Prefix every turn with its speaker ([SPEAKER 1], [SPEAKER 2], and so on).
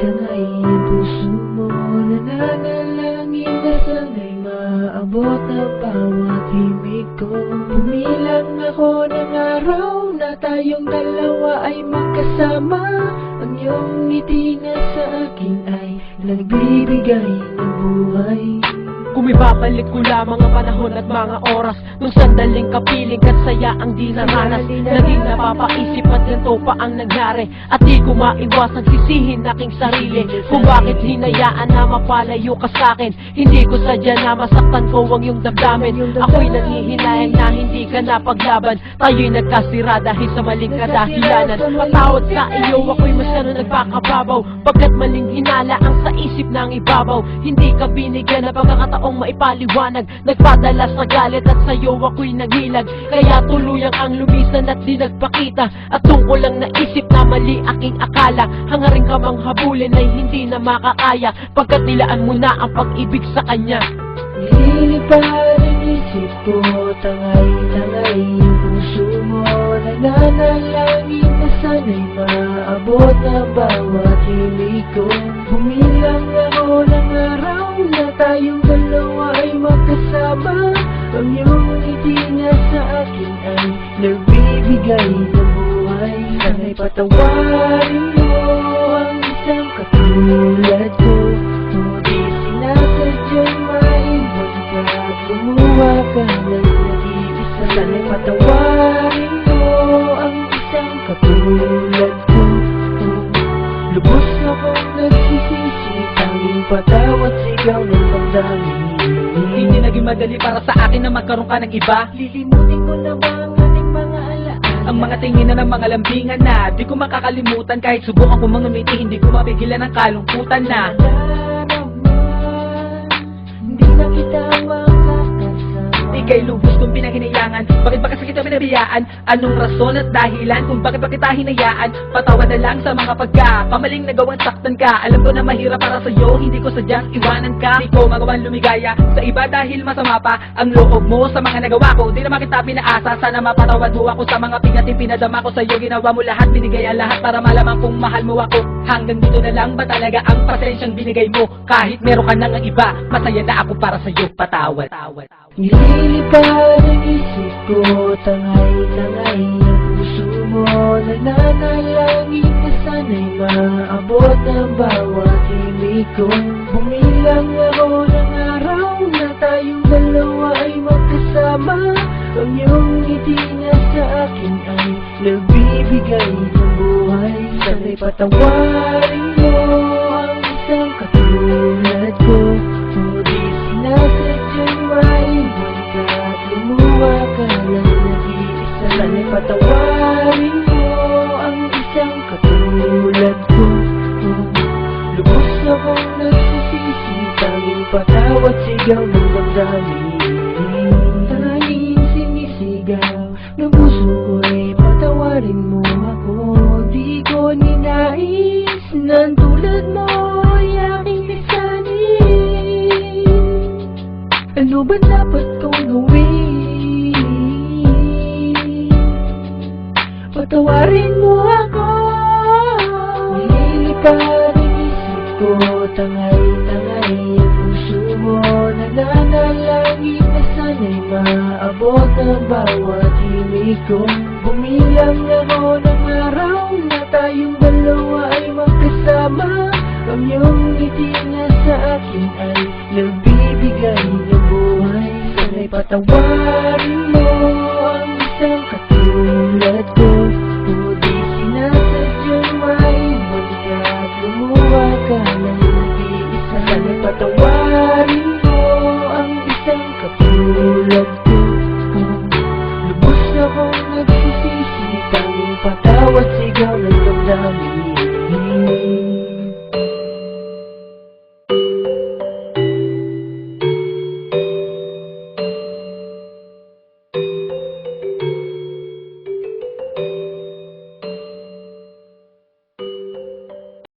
[SPEAKER 1] tangay ang puso mo. Nananalangin na sana'y maabot ang bawat himig ko. Bumilang ako ng araw na tayong dalawa ay magkasama. Ang iyong ngiti na sa akin ay nagbibigay ng buhay.
[SPEAKER 2] Kung ibabalik ko lamang ang panahon at mga oras nung sandaling kapiling at saya ang di naranas, naging napapaisip at ganito pa ang nangyari. At di ko maiwasang sisihin aking sarili kung bakit hinayaan na mapalayo ka sa'kin. Hindi ko sadya na masaktan ko ang iyong damdamin. Ako'y nanghihinayang na hindi ka napaglaban. Tayo'y nagkasira dahil sa maling kadahilanan. Patawad sa iyo, ako'y masyado nagpakababaw, pagkat maling hinala ang sa isip ng ibabaw. Hindi ka binigyan na pagkakataong maipaliwanag, nagpadala sa galit at sa'yo ako'y naghilag. Kaya tuluyang ang lumisan at di nagpakita, at tungkol lang naisip na mali aking akala. Hangaring ka mang habulin ay hindi na makakaya, pagkat nilaan mo na ang pag-ibig sa kanya.
[SPEAKER 1] Nililipad ang isip ko, tangay-tangay ang puso mo. Nananalangin na sana'y maabot ang bawat himig ko. Bumilang ako ng araw na tayong dalawa ay magkasama. Ang iyong ngiti na sa akin ay nagbibigay ng buhay. Sana'y patawarin mo ang isang katulad ko. O di sinasadyang maiwan ka at lumuha ka ng nag-iisa. Sana'y patawarin mo ang isang katulad ko. Lubos akong nagsisisi, tanging patawat sigaw ng damdamin.
[SPEAKER 3] Hindi naging madali para sa akin na magkaroon ka ng iba.
[SPEAKER 1] Lilimutin ko na ba ang ating mga alaala?
[SPEAKER 3] Ang mga tingin na ng mga lambingan na di ko makakalimutan. Kahit subukan ko mga ngumiti, hindi ko mapigilan ang kalungkutan na
[SPEAKER 1] Hindi na kita makakasama.
[SPEAKER 3] Ika'y lubos kong pinahinayangan. Bakit ba kasi kita pinabiyaan? Anong rason at dahilan kung bakit ba kita hinayaan? Patawad na lang sa mga pagkakamaling nagawang saktan ka. Alam ko na mahirap para sa'yo, hindi ko sadyang iwanan ka. Di ko magawang lumigaya sa iba dahil masama pa ang loob mo sa mga nagawa ko. Di naman kita pinaasa, sana mapatawad mo ako sa mga pingating pinadama ko sa'yo. Ginawa mo lahat, binigay ang lahat para malaman kung mahal mo ako. Hanggang dito na lang ba talaga ang pasensyang binigay mo? Kahit meron ka nang iba, masaya na ako para sa'yo. Patawad.
[SPEAKER 1] Nililipad ang isip ko, tangay-tangay ang puso mo. Nananalangin na sana'y maabot ang bawat himig ko. Bumilang ako ng araw na tayong dalawa ay magkasama. Ang iyong ngiti na sa akin ay nagbibigay ng buhay. Sana'y patawarin mo ang isang katulad ko. O di sinasadyang maiwan ka at lumuha ka ng nag-iisa. Sana'y patawarin mo ang isang katulad ko. Lubos akong nagsisisi, tanging patawat sigaw ng damdamin. Tanging sinisigaw ng puso ko'y patawarin mo ako. Di ko ninais na tulad mo ay aking pisanin. Ano ba dapat kong gawin? Patawarin mo ako. Nililipad ang isip ko, tangay-tangay ang puso mo. Nananalangin na sana'y maabot ang bawat himig ko. Bumilang ako ng araw na tayong dalawa ay magkasama. Ang iyong ngiti na sa akin ay nagbibigay ng buhay. Sana'y patawarin mo ang isang katulad ko. O di sinasadyang maiwan ka at lumuha ka ng nag-iisa. Sana'y patawarin